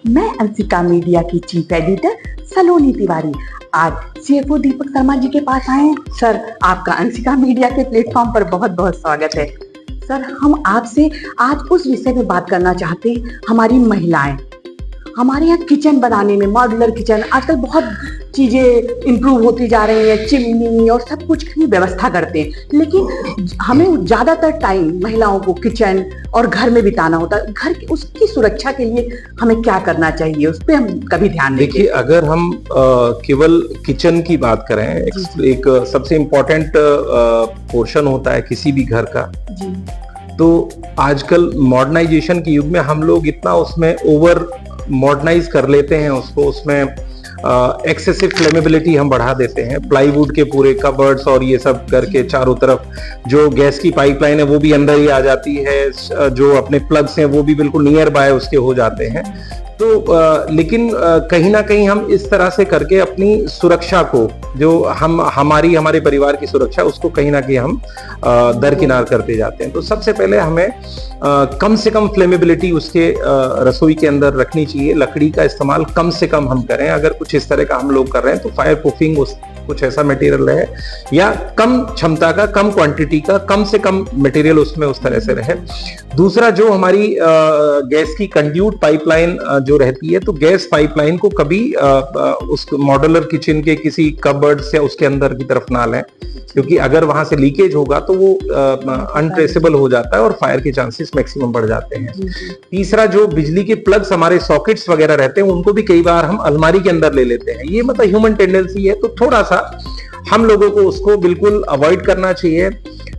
मैं अंशिका मीडिया की chief editor सलोनी तिवारी आज सीएफओ दीपक शर्मा जी के पास आए हैं। सर, आपका अंशिका मीडिया के प्लेटफॉर्म पर बहुत बहुत स्वागत है। सर, हम आपसे आज उस विषय पे बात करना चाहते हैं, हमारी महिलाएं हमारे यहाँ किचन बनाने में, मॉड्यूलर किचन आजकल बहुत चीज़ें इम्प्रूव होती जा रही हैं, चिमनी और सब कुछ की व्यवस्था करते हैं, लेकिन हमें ज़्यादातर टाइम महिलाओं को किचन और घर में बिताना होता है। घर की उसकी सुरक्षा के लिए हमें क्या करना चाहिए, उस पर हम कभी ध्यान दें। देखिए, अगर हम केवल किचन की बात करें, एक सबसे इम्पोर्टेंट पोर्शन होता है किसी भी घर का जी। तो आजकल मॉडर्नाइजेशन के युग में हम लोग इतना उसमें ओवर मॉडर्नाइज कर लेते हैं उसको, उसमें एक्सेसिव फ्लेमेबिलिटी हम बढ़ा देते हैं। प्लाईवुड के पूरे कबर्ड्स और ये सब करके चारों तरफ जो गैस की पाइपलाइन है वो भी अंदर ही आ जाती है, जो अपने प्लग्स हैं वो भी बिल्कुल नियर बाय उसके हो जाते हैं। तो लेकिन कहीं ना कहीं हम इस तरह से करके अपनी सुरक्षा को, जो हमारे परिवार की सुरक्षा, उसको कहीं ना कहीं हम दरकिनार करते जाते हैं। तो सबसे पहले हमें कम से कम फ्लेमेबिलिटी उसके रसोई के अंदर रखनी चाहिए। लकड़ी का इस्तेमाल कम से कम हम करें। अगर कुछ इस तरह का हम लोग कर रहे हैं तो फायर प्रूफिंग कुछ ऐसा मटेरियल रहे, या कम क्षमता का, कम क्वांटिटी का, कम से कम मटेरियल उसमें उस तरह से रहे। दूसरा, जो हमारी गैस की कंड्यूट पाइपलाइन जो रहती है, तो गैस पाइपलाइन को कभी उस मॉड्यूलर किचन के किसी कबर्ड से उसके अंदर की तरफ ना लें, क्योंकि अगर वहां से लीकेज होगा तो वो अनट्रेसेबल हो जाता है और फायर के चांसेस मैक्सिमम बढ़ जाते हैं। तीसरा, जो बिजली के प्लग्स, हमारे सॉकेट्स वगैरह रहते हैं, उनको भी कई बार हम अलमारी के अंदर ले लेते हैं। ये मतलब ह्यूमन टेंडेंसी है, तो थोड़ा सा हम लोगों को उसको बिल्कुल अवॉइड करना चाहिए।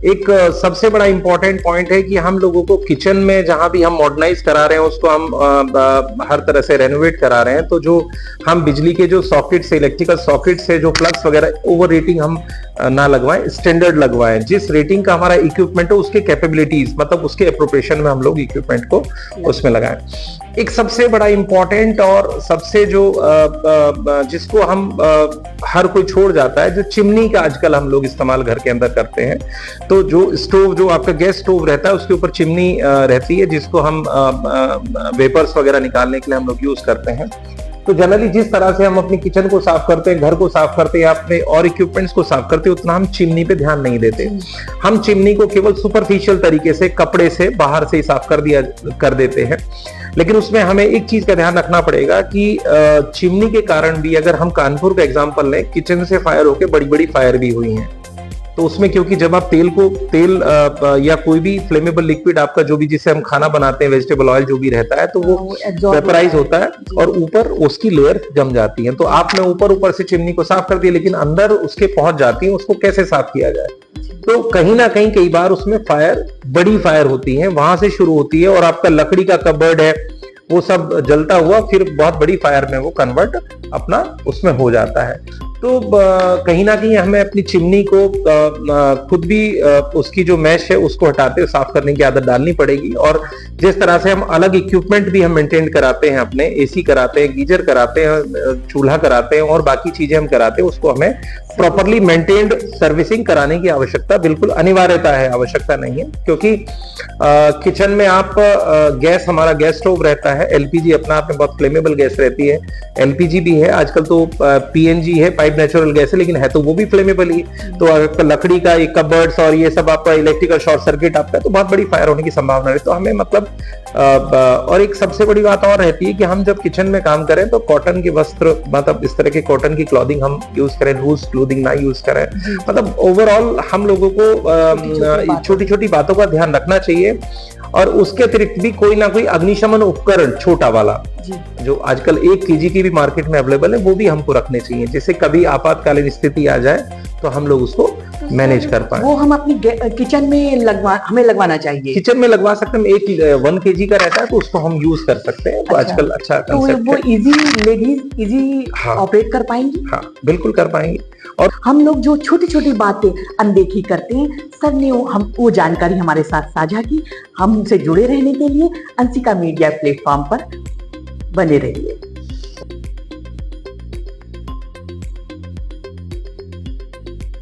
एक सबसे बड़ा इंपॉर्टेंट पॉइंट है कि हम लोगों को किचन में जहां भी हम मॉडर्नाइज करा रहे हैं उसको हम हर तरह से रेनोवेट करा रहे हैं, तो जो हम बिजली के जो सॉकेट्स, इलेक्ट्रिकल सॉकेट्स है, जो प्लग्स वगैरह, ओवर रेटिंग हम ना लगवाएं, स्टैंडर्ड लगवाएं। जिस रेटिंग का हमारा इक्विपमेंट हो उसके कैपेबिलिटीज, मतलब उसके एप्रोप्रिएशन में हम लोग इक्विपमेंट को उसमें लगाएं। एक सबसे बड़ा इंपॉर्टेंट और सबसे जो जिसको हम हर कोई छोड़ जाता है, जो चिमनी का आजकल हम लोग इस्तेमाल घर के अंदर करते हैं। तो जो स्टोव, जो आपका गैस स्टोव रहता है, उसके ऊपर चिमनी रहती है, जिसको हम वेपर्स वगैरह निकालने के लिए हम लोग यूज करते हैं। तो जनरली जिस तरह से हम अपनी किचन को साफ करते हैं, घर को साफ करते हैं, या अपने और इक्विपमेंट्स को साफ करते हैं, उतना हम चिमनी पे ध्यान नहीं देते। हम चिमनी को केवल सुपरफिशियल तरीके से कपड़े से बाहर से ही साफ कर देते हैं। लेकिन उसमें हमें एक चीज का ध्यान रखना पड़ेगा कि चिमनी के कारण भी, अगर हम कानपुर का एग्जांपल लें, किचन से फायर होकर बड़ी बड़ी फायर भी हुई हैं। तो उसमें, क्योंकि जब आप तेल या कोई भी फ्लेमेबल लिक्विड आपका, जो भी जिससे हम खाना बनाते हैं, वेजिटेबल ऑयल जो भी रहता है, तो वो वेपराइज होता है और ऊपर उसकी लेयर जम जाती है। तो आपने ऊपर से चिमनी को साफ कर दिया, लेकिन अंदर उसके पहुंच जाती है, उसको कैसे साफ किया जाए? तो कहीं ना कहीं कई बार उसमें बड़ी फायर होती है, वहां से शुरू होती है, और आपका लकड़ी का कबर्ड है वो सब जलता हुआ फिर बहुत बड़ी फायर में वो कन्वर्ट अपना उसमें हो जाता है। तो कहीं ना कहीं हमें अपनी चिमनी को खुद भी उसकी जो मैश है उसको हटाते साफ करने की आदत डालनी पड़ेगी। और जिस तरह से हम अलग इक्विपमेंट भी हम मेंटेन कराते हैं, अपने एसी कराते हैं, गीजर कराते हैं, चूल्हा कराते हैं और बाकी चीजें हम कराते हैं, उसको हमें प्रॉपरली मेंटेन्ड सर्विसिंग कराने की आवश्यकता, बिल्कुल अनिवार्यता है, आवश्यकता नहीं है। क्योंकि किचन में आप गैस, हमारा गैस स्टोव रहता है, एलपीजी अपना आप में बहुत फ्लेमेबल गैस रहती है, एलपीजी भी है, आजकल तो पीएनजी है, पाइप नेचुरल गैस है, लेकिन है तो वो भी फ्लेमेबल ही। तो अगर लकड़ी का एक कबर्ड्स और ये सब आपका इलेक्ट्रिकल शॉर्ट सर्किट आपका, तो बहुत बड़ी फायर होने की संभावना है। तो हमें मतलब और एक सबसे बड़ी बात और रहती है कि हम जब किचन में काम करें तो कॉटन के वस्त्र, मतलब इस तरह के कॉटन की क्लॉथिंग हम यूज करें, लूज क्लोथिंग ना यूज करें। मतलब ओवरऑल हम लोगों को छोटी छोटी बातों का ध्यान रखना चाहिए। और उसके अतिरिक्त भी कोई ना कोई अग्निशमन उपकरण छोटा वाला, जो आजकल 1 केजी की भी मार्केट में अवेलेबल है, वो भी हमको रखने चाहिए, जिससे कभी आपातकालीन स्थिति आ जाए तो हम लोग उसको मैनेज कर पाए। वो हम अपनी किचन में हमें लगवाना चाहिए। किचन में लगवा सकते हैं। 1 केजी का रहता है तो उसको हम यूज कर सकते हैं। तो आजकल अच्छा कंसेप्ट है। वो लेडीज इजी ऑपरेट कर पाएंगी। हाँ, बिल्कुल कर पाएंगी। और हम लोग जो छोटी छोटी बातें अनदेखी करते हैं, सर ने वो जानकारी हमारे साथ साझा की। हमसे जुड़े रहने के लिए अंशिका मीडिया प्लेटफॉर्म पर बने रहिए।